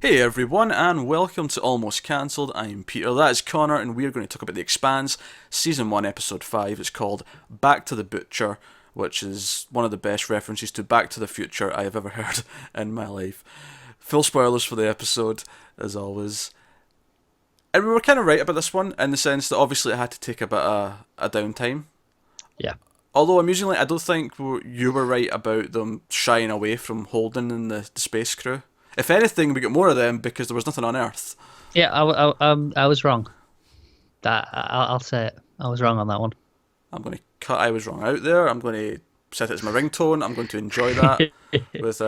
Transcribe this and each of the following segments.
Hey everyone, and welcome to Almost Cancelled. I'm Peter, that is Connor, and we're going to talk about The Expanse, Season 1, Episode 5. It's called Back to the Butcher, which is one of the best references to Back to the Future I have ever heard in my life. Full spoilers for the episode, as always. And we were kind of right about this one, in the sense that obviously it had to take a bit of a downtime. Yeah. Although amusingly, I don't think you were right about them shying away from Holden and the space crew. If anything, we got more of them because there was nothing on Earth. Yeah, I was wrong. I'll say it. I was wrong on that one. I'm going to cut I was wrong out there. I'm going to set it as my ringtone. I'm going to enjoy that with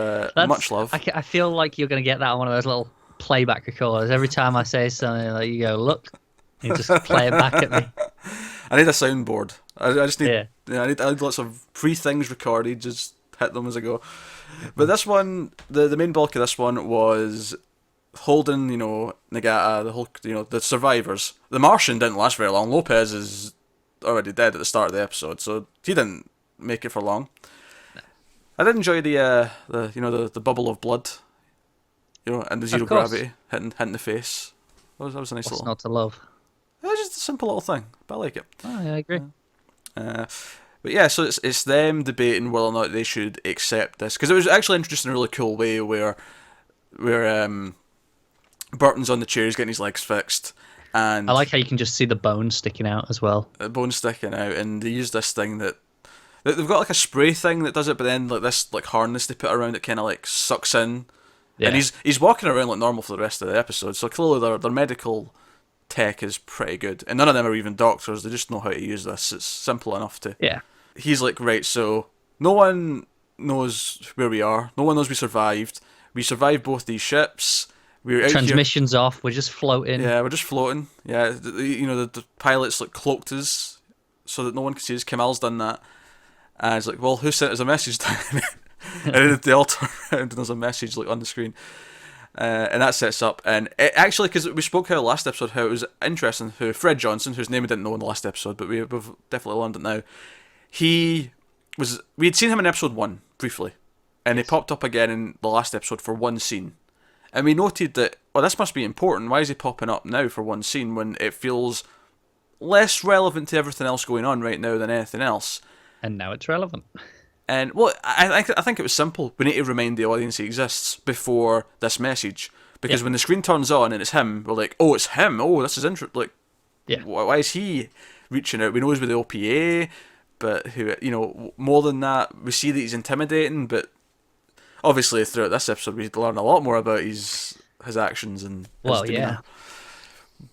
much love. I feel like you're going to get that on one of those little playback recorders. Every time I say something, like you go, look, you just play it back at me. I need a soundboard. I just need, Yeah. I need lots of free things recorded. Just hit them as I go. But this one, the main bulk of this one was Holden, Nagata, the whole, the survivors. The Martian didn't last very long. Lopez is already dead at the start of the episode, so he didn't make it for long. I did enjoy the bubble of blood, and the zero gravity hitting the face. That was a nice What's little. not to love? It was just a simple little thing, but I like it. Oh, yeah, I agree. But yeah, so it's them debating whether or not they should accept this, because it was actually introduced in a really cool way where Burton's on the chair, he's getting his legs fixed, and I like how you can just see the bone sticking out as well. a bone sticking out, and they use this thing that they've got like a spray thing that does it, but then like this like harness they put around it kind of like sucks in, Yeah. and he's walking around like normal for the rest of the episode. So clearly their medical tech is pretty good, and none of them are even doctors. They just know how to use this. It's simple enough to. Yeah. He's like, right, so no one knows where we are. No one knows we survived. We survived both these ships. We're out Transmissions off. We're just floating. here. Yeah, we're just floating. Yeah, the pilot's like cloaked us so that no one can see us. Kamal's done that. And it's like, well, who sent us a message? And then they all turn around and there's a message like on the screen. And that sets up, and it, actually, because we spoke how last episode, how it was interesting, who Fred Johnson, whose name we didn't know in the last episode, but we've definitely learned it now. We had seen him in episode 1 briefly, and he popped up again in the last episode for one scene, and we noted that, well, this must be important. Why is he popping up now for one scene when it feels less relevant to everything else going on right now than anything else? And now it's relevant. And well, I think it was simple. We need to remind the audience he exists before this message, because when the screen turns on and it's him, we're like, oh, it's him. Oh, this is interesting. Like, why is he reaching out? We know he's with the OPA, but more than that, we see that he's intimidating. But obviously, throughout this episode, we learn a lot more about his actions and his demeanor.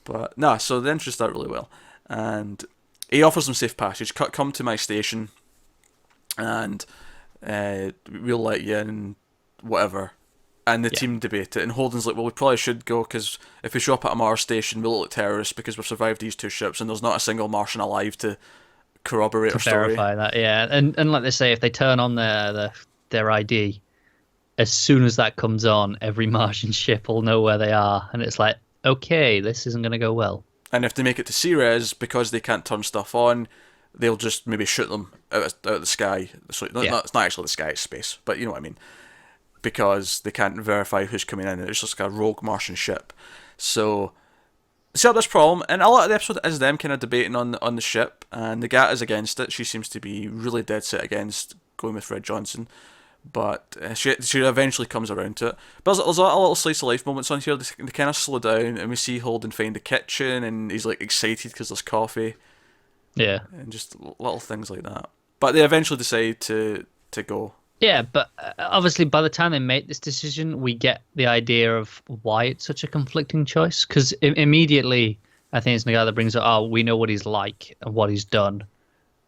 But no, so the intros start really well, and he offers them safe passage. Come to my station, and we'll let you in, whatever. And the team debate it, and Holden's like, well, we probably should go, because if we show up at a Mars station, we'll look like terrorists because we've survived these two ships, and there's not a single Martian alive to corroborate our story. Verify that, yeah. And like they say, if they turn on their ID, as soon as that comes on, every Martian ship will know where they are, and it's like, okay, this isn't going to go well. And if they make it to Ceres, because they can't turn stuff on, they'll just maybe shoot them out of the sky. So it's not actually the sky, it's space, but you know what I mean. Because they can't verify who's coming in. It's just like a rogue Martian ship. So set up this problem, and a lot of the episode is them kind of debating on the ship, and Nagata's against it. She seems to be really dead set against going with Fred Johnson, but she eventually comes around to it. But there's a little slice of life moments on here. They kind of slow down, and we see Holden find the kitchen, and he's like excited because there's coffee. Yeah. And just little things like that. But they eventually decide to go. Yeah, but obviously by the time they make this decision, we get the idea of why it's such a conflicting choice. Because immediately, I think it's Nagata that brings up, oh, we know what he's like and what he's done.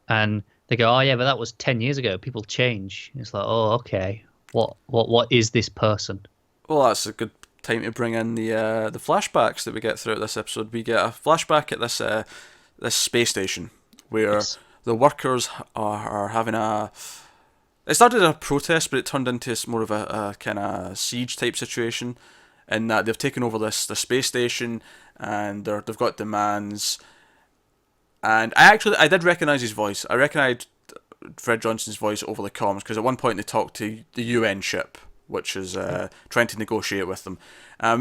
And they go, oh, yeah, but that was 10 years ago. People change. And it's like, oh, okay. What is this person? Well, that's a good time to bring in the flashbacks that we get throughout this episode. We get a flashback at this space station where the workers are having a... It started as a protest, but it turned into more of a kind of siege type situation, in that they've taken over the space station, and they've got demands. And I did recognise his voice. I recognised Fred Johnson's voice over the comms, because at one point they talked to the UN ship, which is trying to negotiate with them.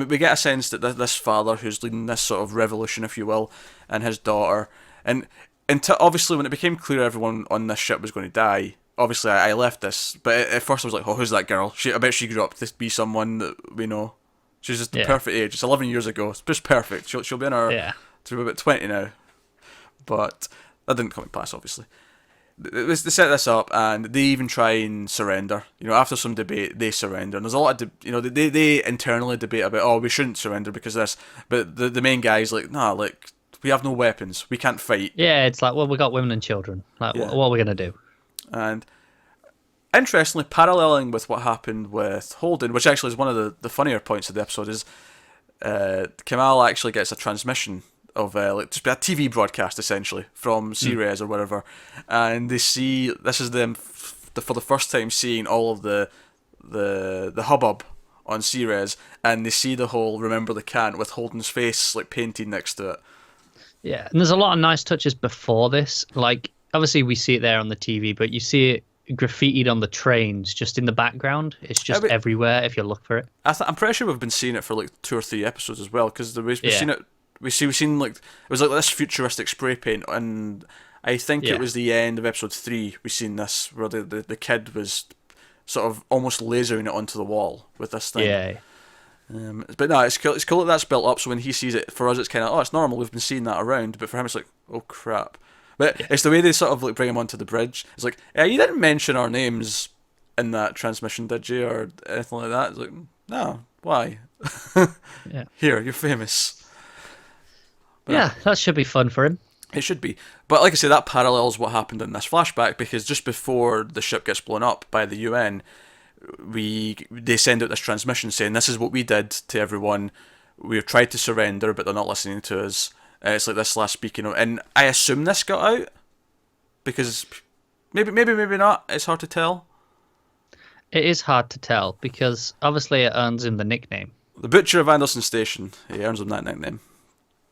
We get a sense that this father who's leading this sort of revolution, if you will, and his daughter, and obviously when it became clear everyone on this ship was going to die, obviously I left this, but at first I was like, oh, who's that girl? I bet she grew up to be someone that we know. She's just the perfect age. It's 11 years ago. It's just perfect. She'll be in her to about 20 now. But that didn't come to pass, obviously. They set this up, and they even try and surrender. After some debate, they surrender. And there's a lot of, they internally debate about, oh, we shouldn't surrender because of this. But the main guy's like, nah, like, we have no weapons. We can't fight. Yeah, it's like, well, we got women and children. Like, what are we going to do? And interestingly, paralleling with what happened with Holden, which actually is one of the funnier points of the episode, is Kamal actually gets a transmission of just a TV broadcast essentially from Ceres or whatever, and they see this is them for the first time seeing all of the hubbub on Ceres, and they see the whole "Remember the Can't" with Holden's face like painted next to it. Yeah, and there's a lot of nice touches before this. Like obviously we see it there on the TV, but you see it graffitied on the trains just in the background. It's just everywhere if you look for it. I'm pretty sure we've been seeing it for like 2 or 3 episodes as well, because we've seen it. We've seen like it was like this futuristic spray paint, and I think it was the end of episode 3. We seen this where the kid was sort of almost lasering it onto the wall with this thing. Yeah. But no, it's cool. It's cool that that's built up. So when he sees it, for us, it's kind of it's normal. We've been seeing that around, but for him, it's like, oh crap. But it's the way they sort of like bring him onto the bridge. It's like, you didn't mention our names in that transmission, did you, or anything like that? It's like, no, why? Here, you're famous. But that should be fun for him. It should be. But like I say, that parallels what happened in this flashback, because just before the ship gets blown up by the UN, they send out this transmission saying, this is what we did to everyone. We've tried to surrender, but they're not listening to us. It's like this last speaking of, and I assume this got out, because maybe not. It's hard to tell. It is hard to tell, because obviously it earns him the nickname. The Butcher of Anderson Station. He earns him that nickname.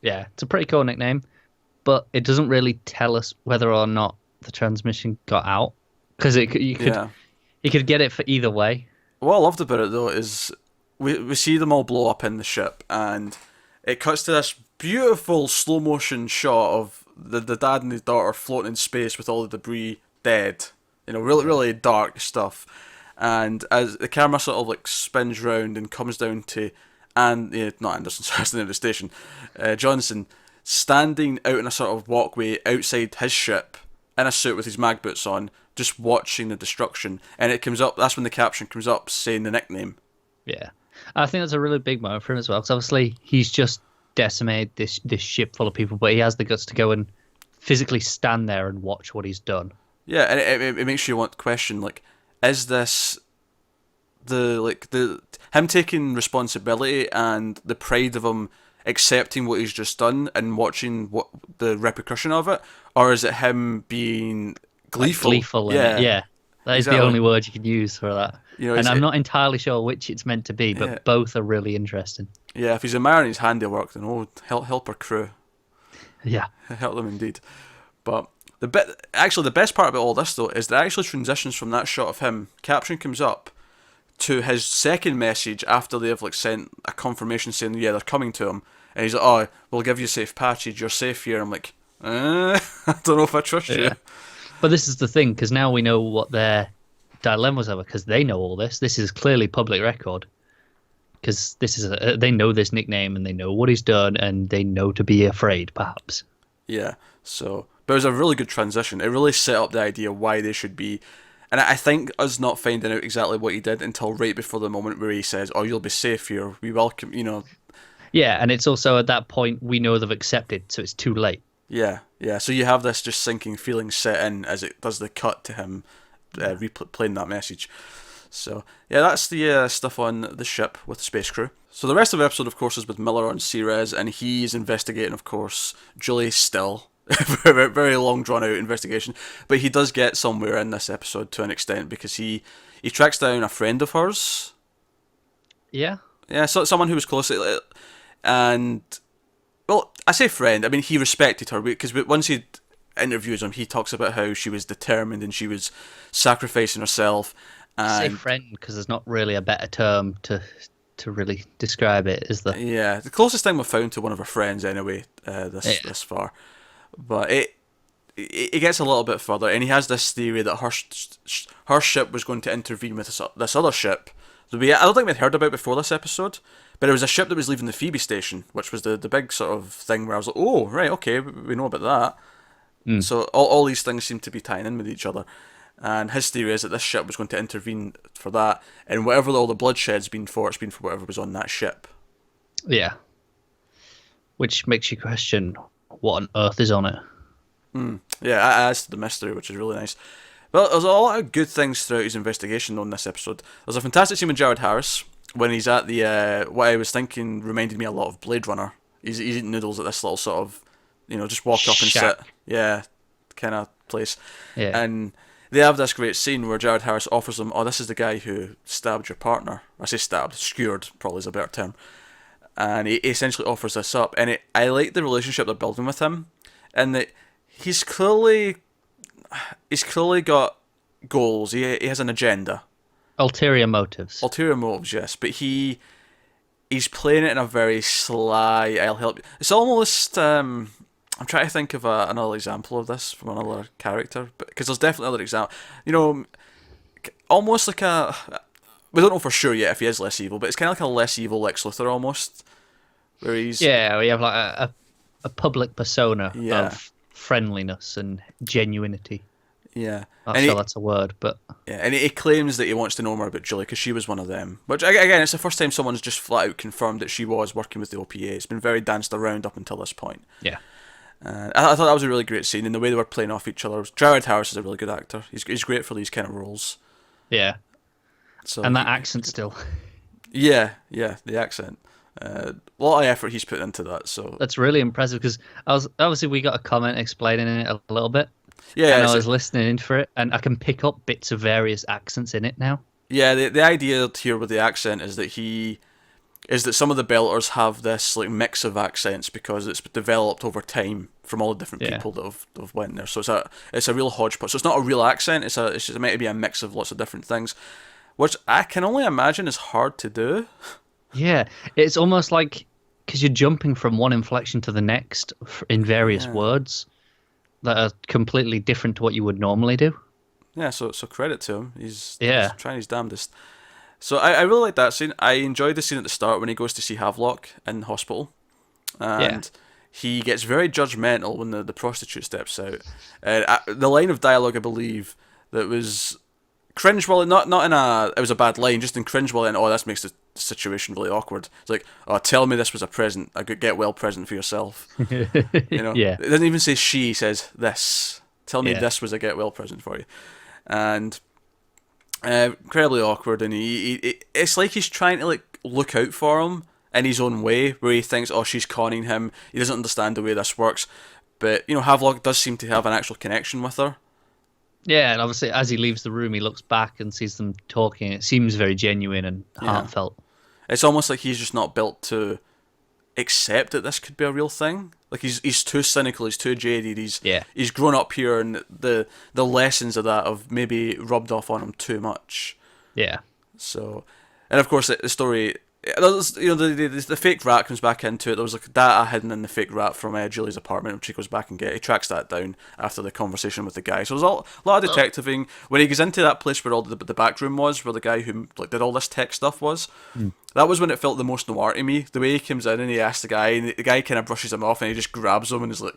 Yeah, it's a pretty cool nickname, but it doesn't really tell us whether or not the transmission got out, because you could get it for either way. What I loved about it though is we see them all blow up in the ship, and it cuts to this beautiful slow motion shot of the dad and his daughter floating in space with all the debris dead. Really really dark stuff. And as the camera sort of like spins round and comes down to not Anderson, sorry, that's the name of the station, Johnson standing out in a sort of walkway outside his ship in a suit with his mag boots on, just watching the destruction. And it comes up, that's when the caption comes up saying the nickname. Yeah. I think that's a really big moment for him as well, because obviously he's just decimated this ship full of people, but he has the guts to go and physically stand there and watch what he's done. Yeah, and it makes you want to question, like, is this him taking responsibility and the pride of him accepting what he's just done and watching what the repercussion of it, or is it him being gleeful? Like gleeful, yeah. That is the only word you could use for that. And I'm not entirely sure which it's meant to be, but both are really interesting. Yeah, if he's admiring his handiwork, then help our crew. Yeah, help them indeed. But the best part about all this though is that it actually transitions from that shot of him. Caption comes up to his second message after they've like sent a confirmation saying they're coming to him, and he's like, "Oh, we'll give you safe passage. You're safe here." I'm like, I don't know if I trust you. But this is the thing, because now we know what their dilemmas are, because they know all this. This is clearly public record, because this is they know this nickname and they know what he's done and they know to be afraid, perhaps. Yeah. So, but it was a really good transition. It really set up the idea why they should be. And I think us not finding out exactly what he did until right before the moment where he says, "Oh, you'll be safe here. We welcome," Yeah, and it's also at that point we know they've accepted, so it's too late. Yeah. So you have this just sinking feeling set in as it does the cut to him replaying that message. So yeah, that's the stuff on the ship with the space crew. So the rest of the episode, of course, is with Miller on Ceres, and he's investigating, of course, Julie still. very, very long drawn out investigation, but he does get somewhere in this episode to an extent, because he tracks down a friend of hers. Yeah, so someone who was close, and well, I say friend. I mean, he respected her, because once he interviews him, he talks about how she was determined and she was sacrificing herself, Say And friend because there's not really a better term to really describe it, is there? yeah, the closest thing we've found to one of our friends anyway, this Yeah. far. But it gets a little bit further, and he has this theory that her ship was going to intervene with this other ship that I don't think we'd heard about before this episode, but it was a ship that was leaving the Phoebe station, which was the big sort of thing where I was like, oh, right, okay, we know about that. Mm. So all these things seem to be tying in with each other. And his theory is that this ship was going to intervene for that, and whatever all the bloodshed's been for, it's been for whatever was on that ship. Yeah. Which makes you question what on earth is on it. Yeah, that adds to the mystery, which is really nice. Well, there's a lot of good things throughout his investigation on this episode. There's a fantastic scene with Jared Harris when he's at the what I was thinking reminded me a lot of Blade Runner. He's eating noodles at this little sort of, just walk up and sit, Shack. yeah, kind of place. Yeah. And they have this great scene where Jared Harris offers him, oh, this is the guy who stabbed your partner. I say stabbed, skewered probably is a better term. And he essentially offers this up, and I like the relationship they're building with him, and that he's clearly got goals. He has an agenda, Ulterior motives. ulterior motives, yes, but he's playing it in a very sly. I'll help you. It's almost. I'm trying to think of another example of this from another character, because there's definitely other example. Almost like a. We don't know for sure yet if he is less evil, but it's kind of like a less evil Lex Luthor almost, where he's Yeah, we have like a public persona Yeah. of friendliness and genuinity. yeah, Not and sure he, that's a word, but yeah, and he claims that he wants to know more about Julie because she was one of them. Which again, it's the first time someone's just flat out confirmed that she was working with the OPA. It's been very danced around up until this point. yeah. I thought that was a really great scene, and the way they were playing off each other. Jared Harris is a really good actor. He's great for these kind of roles. Yeah. So And that accent still. yeah, the accent. A lot of effort he's put into that. So That's really impressive because obviously we got a comment explaining it a little bit. yeah, And I was listening in for it, and I can pick up bits of various accents in it now. yeah. The idea here with the accent is that some of the Belters have this like mix of accents because it's developed over time from all the different Yeah. people that have went there. So it's a real hodgepodge. So it's not a real accent. It's just it might be a mix of lots of different things, which I can only imagine is hard to do. Yeah, it's almost like because you're jumping from one inflection to the next in various words that are completely different to what you would normally do. Yeah, so credit to him. He's trying his damnedest. So I really like that scene. I enjoyed the scene at the start when he goes to see Havelock in hospital, and he gets very judgmental when the prostitute steps out. The line of dialogue, I believe, that was cringe-worthy, not in it was a bad line, just in cringe-worthy, and this makes the situation really awkward. It's like, oh, tell me this was a present, a good get-well present for yourself. Yeah. It doesn't even say she, he says this. Tell me Yeah. this was a get-well present for you. And incredibly awkward, and it's like he's trying to like look out for him in his own way, where he thinks, oh, she's conning him, he doesn't understand the way this works, but Havelock does seem to have an actual connection with her. Yeah, and obviously as he leaves the room, he looks back and sees them talking. It seems very genuine and heartfelt. It's almost like he's just not built to accept that this could be a real thing. Like he's too cynical, he's too jaded, he's grown up here, and the lessons of that have maybe rubbed off on him too much. Yeah. So, and of course the story, the fake rat comes back into it. There was like data hidden in the fake rat from Julie's apartment, which he goes back and he tracks that down after the conversation with the guy. So there's a lot of detectiving. When he goes into that place where all the back room was, where the guy who like did all this tech stuff was, that was when it felt the most noir to me. The way he comes in and he asks the guy, and the guy kind of brushes him off, and he just grabs him and is like,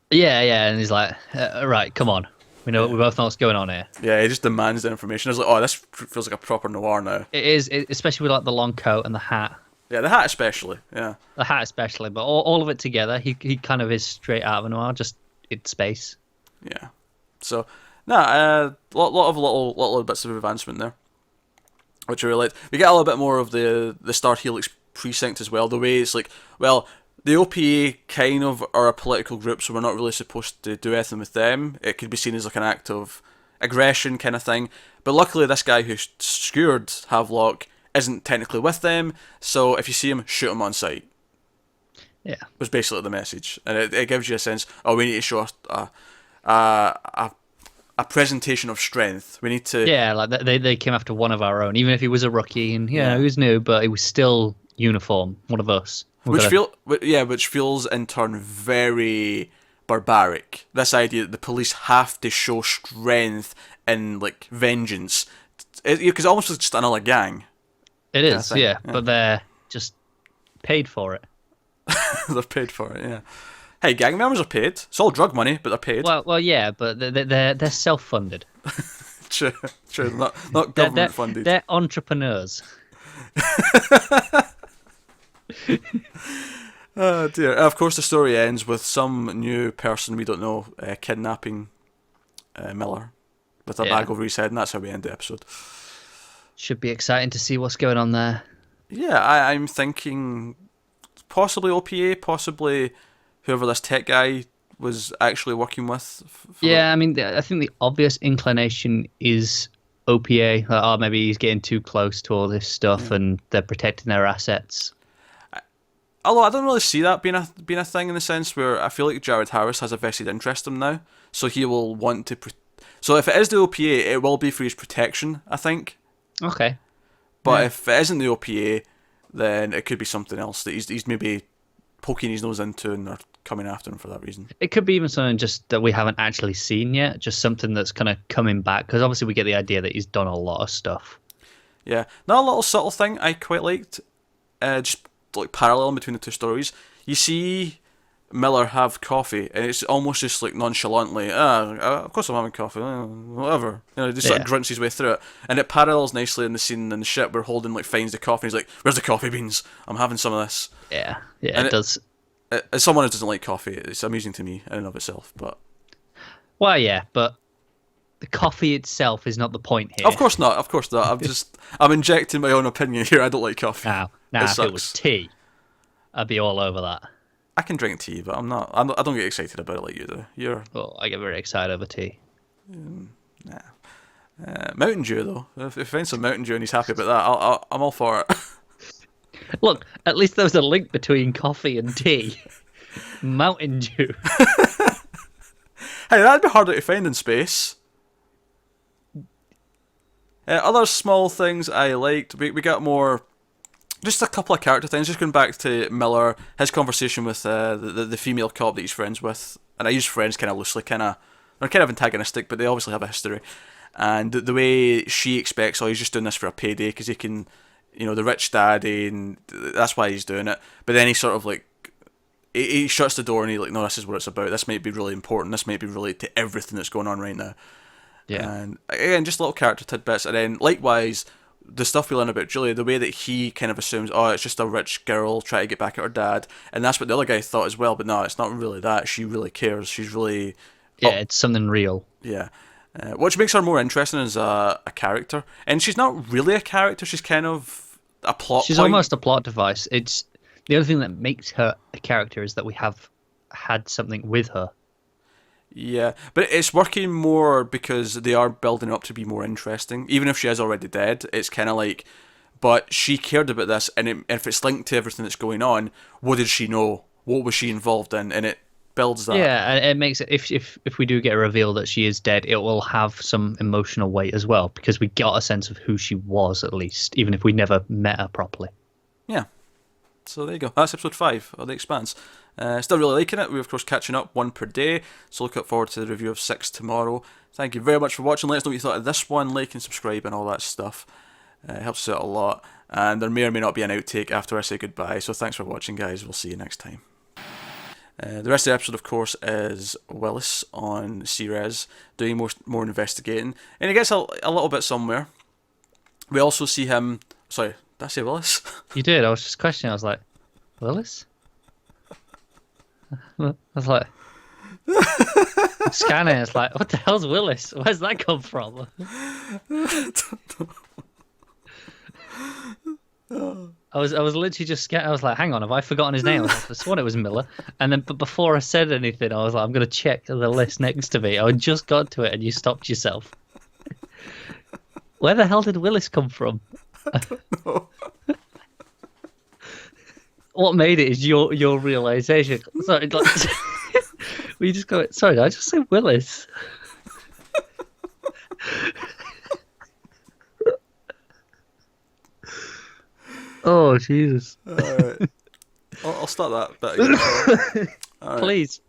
Yeah, and he's like, right, come on. We both know what's going on here. yeah, he just demands the information. I was like, oh, this feels like a proper noir now. It is, especially with like the long coat and the hat. Yeah, the hat especially. Yeah. The hat especially, but all of it together, he kind of is straight out of a noir, just in space. Yeah. So, lot of little bits of advancement there, which I really liked. We get a little bit more of the Star Helix precinct as well. The way it's like, well, the OPA kind of are a political group, so we're not really supposed to do anything with them. It could be seen as like an act of aggression kind of thing. But luckily, this guy who skewered Havelock isn't technically with them, so if you see him, shoot him on sight. Yeah. Was basically the message. And it gives you a sense, oh, we need to show a a presentation of strength. We need to. Yeah, like they came after one of our own, even if he was a rookie and Yeah. he was new, but he was still uniform, one of us. Which feels in turn very barbaric. This idea that the police have to show strength and like vengeance, because it almost looks just another gang. It is, yeah, but they're just paid for it. They're paid for it, yeah. Hey, gang members are paid. It's all drug money, but they're paid. Well, yeah, but they're self-funded. True, not government funded. They're entrepreneurs. Oh dear. Of course, the story ends with some new person we don't know kidnapping Miller with a bag over his head, and that's how we end the episode. Should be exciting to see what's going on there. Yeah, I'm thinking possibly OPA, possibly whoever this tech guy was actually working with. I mean, I think the obvious inclination is OPA. Like, maybe he's getting too close to all this stuff and they're protecting their assets. Although I don't really see that being a thing in the sense where I feel like Jared Harris has a vested interest in him now, so he will want to. So if it is the OPA, it will be for his protection, I think. Okay. But if it isn't the OPA, then it could be something else that he's maybe poking his nose into and they're coming after him for that reason. It could be even something just that we haven't actually seen yet, just something that's kind of coming back, because obviously we get the idea that he's done a lot of stuff. Yeah. Now a little subtle thing I quite liked, just like parallel between the two stories. You see Miller have coffee, and it's almost just like nonchalantly, of course I'm having coffee, whatever. Just like grunts his way through it, and it parallels nicely in the scene in the ship where Holden like finds the coffee. And he's like, "Where's the coffee beans? I'm having some of this." Yeah, and it does. As someone who doesn't like coffee, it's amusing to me in and of itself. But well, yeah, but the coffee itself is not the point here. Of course not. I'm injecting my own opinion here. I don't like coffee. Now, if it was tea, I'd be all over that. I can drink tea, but I don't get excited about it like you do. I get very excited over tea. Mountain Dew, though. If he finds some Mountain Dew and he's happy about that, I'm all for it. Look, at least there was a link between coffee and tea. Mountain Dew. Hey, that'd be harder to find in space. Other small things I liked. We got more. Just a couple of character things. Just going back to Miller, his conversation with the female cop that he's friends with, and I use friends kind of loosely, they're kind of antagonistic, but they obviously have a history. And the way she expects, he's just doing this for a payday because he can, the rich daddy, and that's why he's doing it. But then he sort of like, he shuts the door and he's like, no, this is what it's about. This might be really important. This might be related to everything that's going on right now. Yeah. And again, just little character tidbits. And then likewise, the stuff we learn about Julia, the way that he kind of assumes, it's just a rich girl trying to get back at her dad, and that's what the other guy thought as well. But no, it's not really that. She really cares. She's really it's something real. Yeah, which makes her more interesting as a character. And she's not really a character. She's kind of a plot. She's almost a plot device. It's the other thing that makes her a character is that we have had something with her. Yeah, but it's working more because they are building her up to be more interesting. Even if she is already dead, it's kind of like, but she cared about this, and if it's linked to everything that's going on, what did she know? What was she involved in? And it builds that. Yeah, and it makes it, if we do get a reveal that she is dead, it will have some emotional weight as well, because we got a sense of who she was, at least, even if we never met her properly. Yeah. So there you go. That's episode 5 of The Expanse. Still really liking it. We're, of course, catching up one per day. So look forward to the review of 6 tomorrow. Thank you very much for watching. Let us know what you thought of this one. Like and subscribe and all that stuff. It helps us out a lot. And there may or may not be an outtake after I say goodbye. So thanks for watching, guys. We'll see you next time. The rest of the episode, of course, is Willis on Ceres doing more investigating. And he gets a little bit somewhere. We also see him... Sorry, did I say Willis? You did. I was just questioning. I was like, Willis? I was like, scanning. It's like, what the hell's Willis? Where's that come from? I was literally just scared. I was like, hang on, have I forgotten his name? I sworn it was Miller. And then, but before I said anything, I was like, I'm going to check the list next to me. I just got to it, and you stopped yourself. Where the hell did Willis come from? I don't know. What made it is your realization. Sorry, we just go. Sorry, did I just say Willis? Oh Jesus! Alright. I'll start that bit again. Alright. Please.